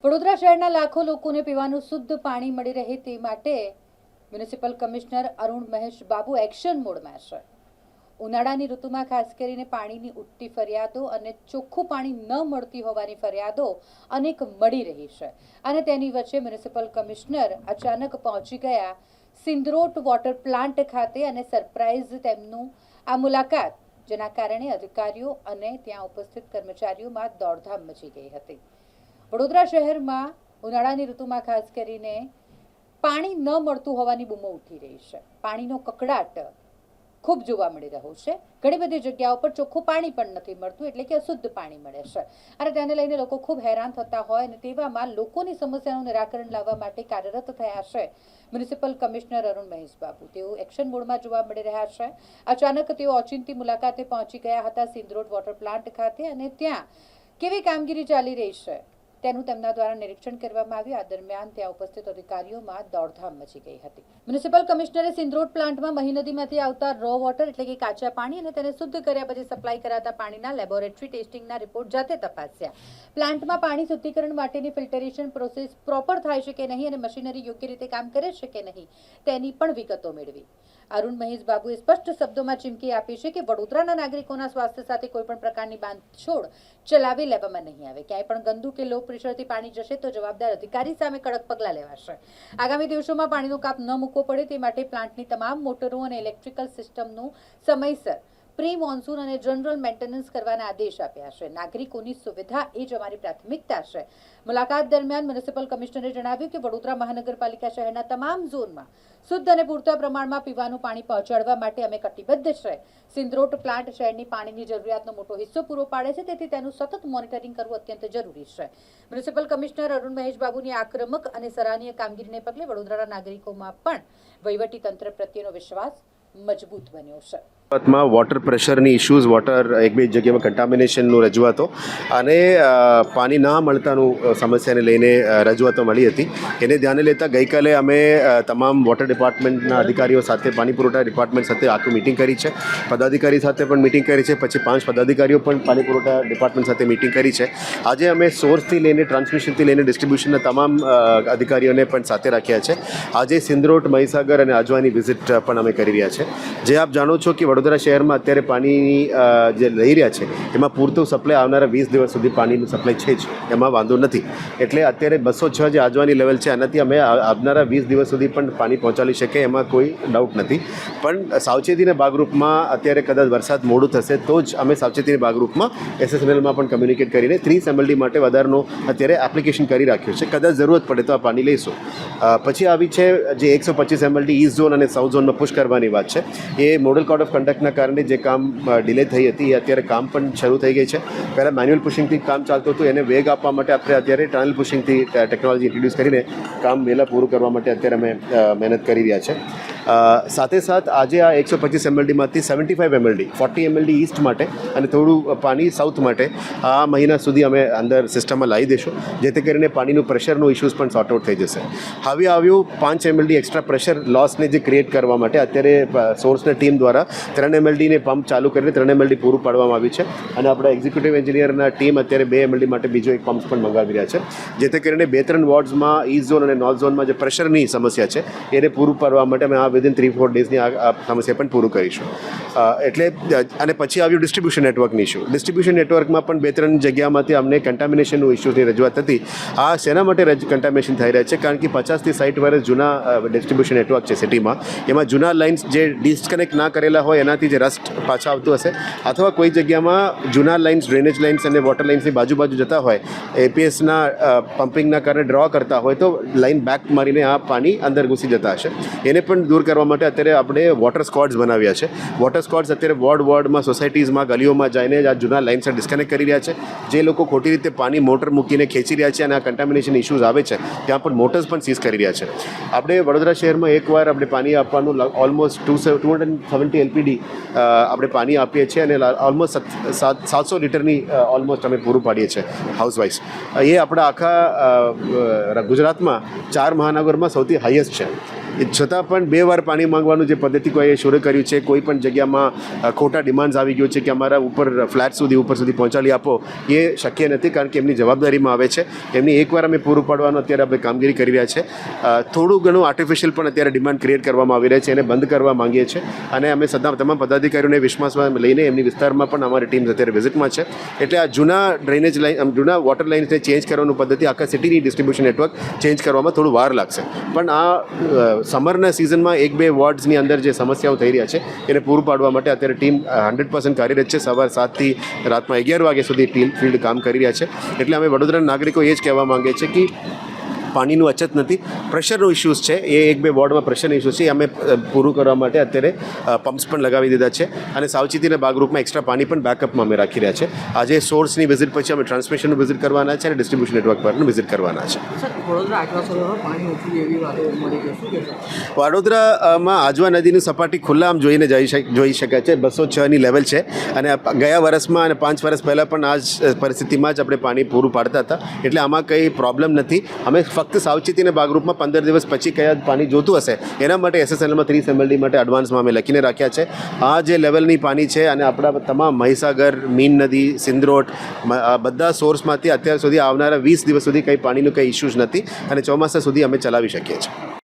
વડોદરા શહેરના લાખો લોકોને પીવાનું શુદ્ધ પાણી મળી રહે તે માટે municipal commissioner Arun Mahesh Babu action મોડમાં છે। ઉનાળાની ઋતુમાં ખાસ કરીને પાણીની ઉઠતી ફરિયાદો અને ચોખ્ખું પાણી ન મળતી હોવાની ફરિયાદો અનેક મળી રહી છે અને તેની વચ્ચે મ્યુનિસિપલ કમિશનર અચાનક પહોંચી ગયા સિંદરોટ વોટર પ્લાન્ટ ખાતે અને સરપ્રાઇઝ તેમનું આ મુલાકાત, જેના કારણે અધિકારીઓ અને ત્યાં ઉપસ્થિત કર્મચારીઓમાં દોડધામ મચી ગઈ હતી। વડોદરા શહેરમાં ઉનાળાની ઋતુમાં ખાસ કરીને પાણી ન મળતું હોવાની બૂમો ઉઠી રહી છે। પાણીનો કકડાટ ખૂબ જોવા મળી રહ્યો છે। ઘણી બધી જગ્યાઓ પર ચોખ્ખું પાણી પણ નથી મળતું, એટલે કે અશુદ્ધ પાણી મળે છે અને તેને લઈને લોકો ખૂબ હેરાન થતા હોય અને તેવામાં લોકોની સમસ્યાનું નિરાકરણ લાવવા માટે કાર્યરત થયા છે મ્યુનિસિપલ કમિશનર અરુણ મહેશ બાબુ। તેઓ એક્શન મોડમાં જોવા મળી રહ્યા છે। અચાનક તેઓ ઓચિંતી મુલાકાતે પહોંચી ગયા હતા સિંદરોટ વોટર પ્લાન્ટ ખાતે અને ત્યાં કેવી કામગીરી ચાલી રહી છે તેનું તેમના દ્વારા નિરીક્ષણ કરવામાં આવ્યું। આ દરમિયાન ત્યાં ઉપસ્થિત અધિકારીઓમાં દોડધામ મચી ગઈ હતી। મ્યુનિસિપલ કમિશનરે સિંદરોટ પ્લાન્ટમાં મહી નદીમાંથી આવતા રો વોટર એટલે કે કાચા પાણી અને તેને શુદ્ધ કર્યા પછી સપ્લાય કરાતા પાણીના લેબોરેટરી ટેસ્ટિંગના રિપોર્ટ જાતે તપાસ્યા। પ્લાન્ટમાં પાણી શુદ્ધિકરણ માટેની ફિલ્ટરેશન પ્રોસેસ પ્રોપર થાય છે કે નહીં અને મશીનરી યોગ્ય રીતે કામ કરે છે કે નહીં તેની પણ વિગતો મેળવી। અરુણ મહેશ બાબુએ સ્પષ્ટ શબ્દોમાં ચીમકી આપી છે કે વડોદરાના નાગરિકોના સ્વાસ્થ્ય સાથે કોઈપણ પ્રકારની બાંધછોડ ચલાવી લેવામાં નહીં આવે। ક્યાંય પણ ગંદુ કે લો પ્રેશરથી પાણી જશે તો જવાબદાર અધિકારી સામે કડક પગલાં લેવાશે। આગામી દિવસોમાં પાણીનો કાપ ન મૂકવો પડે તે માટે પ્લાન્ટની તમામ મોટરો અને ઇલેક્ટ્રિકલ સિસ્ટમનું સમયસર પ્રી મોન્સૂન અને જનરલ મેન્ટેનન્સ કરવાના આદેશ આપ્યા છે। નાગરિકોની સુવિધા એ જ અમારી પ્રાથમિકતા છે। મુલાકાત દરમિયાન મ્યુનિસિપલ કમિશનરે જણાવ્યું કે વડોદરા મહાનગરપાલિકા શહેરના તમામ ઝોનમાં શુદ્ધ અને પૂરતા પ્રમાણમાં પીવાનું પાણી પહોંચાડવા માટે અમે કટિબદ્ધ છે। સિંદરોટ પ્લાન્ટ શહેરની પાણીની જરૂરિયાતનો મોટો હિસ્સો પૂરો પાડે છે, તેથી તેનું સતત મોનિટરિંગ કરવું અત્યંત જરૂરી છે। મ્યુનિસિપલ કમિશનર અરુણ મહેશ બાબુની આક્રમક અને સરાહનીય કામગીરીને પગલે વડોદરાના નાગરિકોમાં પણ વહીવટી તંત્ર પ્રત્યેનો વિશ્વાસ મજબૂત બન્યો છે। માં વોટર પ્રેશરની ઇશ્યુઝ, વોટર એક બે જગ્યામાં કન્ટામિનેશનનું રજૂઆતો અને પાણી ના મળતાનું સમસ્યાને લઈને રજૂઆતો મળી હતી। એને ધ્યાને લેતા ગઈકાલે અમે તમામ વોટર ડિપાર્ટમેન્ટના અધિકારીઓ સાથે, પાણી પુરવઠા ડિપાર્ટમેન્ટ સાથે આખું મિટિંગ કરી છે। પદાધિકારી સાથે પણ મિટિંગ કરી છે, પછી 5 પદાધિકારીઓ પણ પાણી પુરવઠા ડિપાર્ટમેન્ટ સાથે મિટિંગ કરી છે। આજે અમે સોર્સથી લઈને ટ્રાન્સમિશનથી લઈને ડિસ્ટ્રીબ્યુશનના તમામ અધિકારીઓને પણ સાથે રાખ્યા છે। આજે સિંદરોટ, મહીસાગર અને આજવાની વિઝિટ પણ અમે કરી રહ્યા છે। જે આપ જાણો છો કે વડોદરા શહેરમાં અત્યારે પાણીની જે લઈ રહ્યા છે એમાં પૂરતું સપ્લાય આવનારા 20 દિવસ સુધી પાણીનું સપ્લાય છે જ, એમાં વાંધો નથી। એટલે અત્યારે 206 જે આજવાની લેવલ છે આનાથી અમે આવનારા 20 દિવસ સુધી પણ પાણી પહોંચાડી શકીએ, એમાં કોઈ ડાઉટ નથી। પણ સાવચેતીના ભાગરૂપમાં અત્યારે કદાચ વરસાદ મોડું થશે તો જ અમે સાવચેતીના ભાગરૂપમાં SSNLમાં પણ કમ્યુનિકેટ કરીને 30 mld માટે વધારનો અત્યારે એપ્લિકેશન કરી રાખ્યું છે। કદાચ જરૂરત પડે તો આ પાણી લઈશું। પછી આવી છે જે 125 mld ઈસ્ટ ઝોન અને સાઉથ ઝોનમાં પુશ કરવાની વાત છે। એ મોડલ કોડ ઓફ કન્ડક્ટના કારણે જે કામ ડિલે થઈ હતી એ અત્યારે કામ પણ શરૂ થઈ ગઈ છે। પહેલાં મેન્યુઅલ પુશિંગથી કામ ચાલતું હતું, એને વેગ આપવા માટે આપણે અત્યારે ટનલ પુશિંગથી ટેકનોલોજી ઇન્ટ્રોડ્યુસ કરીને કામ વહેલા પૂરું કરવા માટે અત્યારે અમે મહેનત કરી રહ્યા છે। સાથે સાથ આજે આ 125 mldમાંથી 75 mld 40 mld ઈસ્ટ માટે અને થોડું પાણી સાઉથ માટે આ મહિના સુધી અમે અંદર સિસ્ટમમાં લાવી દઈશું, જેથી કરીને પાણીનું પ્રેશરનો ઇશ્યુઝ પણ સોર્ટ આઉટ થઈ જશે। હવે આવ્યું 5 mld એક્સ્ટ્રા પ્રેશર લોસને જે ક્રિએટ કરવા માટે અત્યારે સોર્સની ટીમ દ્વારા 3 mld ને પંપ ચાલુ કરીને 3 mld પૂરું પાડવામાં આવ્યું છે અને આપણા એક્ઝિક્યુટિવ એન્જિનિયરના ટીમ અત્યારે 2 mld માટે બીજો એક પંપ પણ મંગાવી રહ્યા છે, જેથી કરીને 2-3 વોર્ડ્સમાં ઈસ્ટ ઝોન અને નોર્થ ઝોનમાં જે પ્રેશરની સમસ્યા છે એને પૂરું પાડવા માટે અમે આ વિધિન 3-4 ડેઝની આ સમસ્યા પણ પૂરું કરીશું। એટલે અને પછી આવ્યું ડિસ્ટ્રીબ્યુશન નેટવર્કની ઇશ્યુ। ડિસ્ટ્રીબ્યુશન નેટવર્કમાં પણ 2-3 જગ્યામાંથી અમને કન્ટામિનેશનનું ઇશ્યુની રજૂઆત હતી। આ શેના માટે કન્ટામિનેશન થઈ રહ્યા છે? કારણ કે 50થી 60 વર્ષ જૂના ડિસ્ટ્રીબ્યુશન નેટવર્ક છે સિટીમાં, એમાં જૂના લાઇન્સ જે ડિસ્કનેક્ટ ના કરેલા હોય એનાથી જે રસ્ટ પાછા આવતું હશે, અથવા કોઈ જગ્યામાં જૂના લાઇન્સ, ડ્રેનેજ લાઇન્સ અને વોટર લાઇન્સની બાજુ જતા હોય, APSના પમ્પિંગના કારણે ડ્રો કરતા હોય તો લાઇન બેક મારીને આ પાણી અંદર ઘૂસી જતા હશે। એને પણ દૂર કરવા માટે અત્યારે આપણે વોટર સ્ક્વોડ્સ બનાવ્યા છે। વોટર સ્ક્વોડ્સ અત્યારે વોર્ડમાં, સોસાયટીઝમાં, ગલીઓમાં જઈને આ જૂના લાઇન્સને ડિસ્કનેક્ટ કરી રહ્યા છે। જે લોકો ખોટી રીતે પાણી મોટર મૂકીને ખેંચી રહ્યા છે અને આ કન્ટામિનેશન ઇશ્યુઝ આવે છે ત્યાં પણ મોટર્સ પણ સીઝ કરી રહ્યા છે। આપણે વડોદરા શહેરમાં એકવાર આપણે પાણી આપવાનું ઓલમોસ્ટ 270 LPD આપણે પાણી આપીએ છીએ અને ઓલમોસ્ટ 700 લીટરની ઓલમોસ્ટ અમે પૂરું પાડીએ છીએ હાઉસવાઇઝ। એ આપણા આખા ગુજરાતમાં 4 મહાનગરમાં સૌથી હાઈએસ્ટ છે। છતાં પણ 2 વાર પાણી માંગવાનું જે પદ્ધતિ કોઈ શરૂ કર્યું છે, કોઈ પણ જગ્યામાં ખોટા ડિમાન્ડ્સ આવી ગયો છે કે અમારા ઉપર ફ્લેટ ઉપર સુધી પહોંચાડી આપો, એ શક્ય નથી, કારણ કે એમની જવાબદારીમાં આવે છે. એમની એકવાર અમે પૂરું પાડવાનું અત્યારે આપણે કામગીરી કરી રહ્યા છે. થોડું ઘણું આર્ટિફિશિયલ પણ અત્યારે ડિમાન્ડ ક્રિએટ કરવામાં આવી રહી છે, એને બંધ કરવા માંગીએ છીએ. અને અમે તમામ પદાધિકારીઓને વિશ્વાસમાં લઈને એમની વિસ્તારમાં પણ અમારી ટીમ અત્યારે વિઝિટમાં છે. એટલે આ જૂના ડ્રેનેજ લાઇન, જૂના વોટર લાઇન્સને ચેન્જ કરવાનું પદ્ધતિ આખા સિટીની ડિસ્ટ્રીબ્યુશન નેટવર્ક ચેન્જ કરવામાં થોડું વાર લાગશે. પણ આ સમરના સિઝનમાં 1-2 વોર્ડ્સની અંદર જે સમસ્યાઓ થઈ રહ્યા છે એને પૂરું પાડવા માટે અત્યારે ટીમ 100% કાર્યરત છે. સવાર 7 થી રાતના 11 વાગ્યા સુધી ટીમ ફિલ્ડ કામ કરી રહ્યા છે. એટલે અમે વડોદરાના નાગરિકો એ જ કહેવા માંગે છે કે પાણીનું અછત નથી, પ્રેશરનો ઇશ્યુઝ છે. એ 1-2 વોર્ડમાં પ્રેશરનો ઇશ્યુ છે, એ અમે પૂરું કરવા માટે અત્યારે પમ્પ્સ પણ લગાવી દીધા છે. અને સાવચેતીના ભાગરૂપમાં એક્સ્ટ્રા પાણી પણ બેકઅપમાં અમે રાખી રહ્યા છે. આજે સોર્સની વિઝિટ પછી અમે ટ્રાન્સમિશનનું વિઝિટ કરવાના છે અને ડિસ્ટ્રીબ્યુશન નેટવર્ક પરનું વિઝિટ કરવાના છે. વડોદરામાં આજવા નદીની સપાટી ખુલ્લા આમ જોઈ શકાય છે. 206ની લેવલ છે. અને ગયા વર્ષમાં અને 5 વર્ષ પહેલાં પણ આ જ પરિસ્થિતિમાં જ આપણે પાણી પૂરું પાડતા હતા. એટલે આમાં કંઈ પ્રોબ્લેમ નથી. અમે ફક્ત સાવચેતીના ભાગરૂપમાં 15 દિવસ પછી કયા પાણી જોતું હશે એના માટે SSLમાં 30 MLD માટે એડવાન્સમાં અમે લખીને રાખ્યા છે. આ જે લેવલની પાણી છે અને આપણા તમામ મહીસાગર, મીન નદી, સિંદરોટ બધા સોર્સમાંથી અત્યાર સુધી આવનારા 20 દિવસ સુધી કંઈ પાણીનું કંઈ ઇશ્યુઝ નથી. અને ચોમાસા સુધી અમે ચલાવી શકીએ છીએ.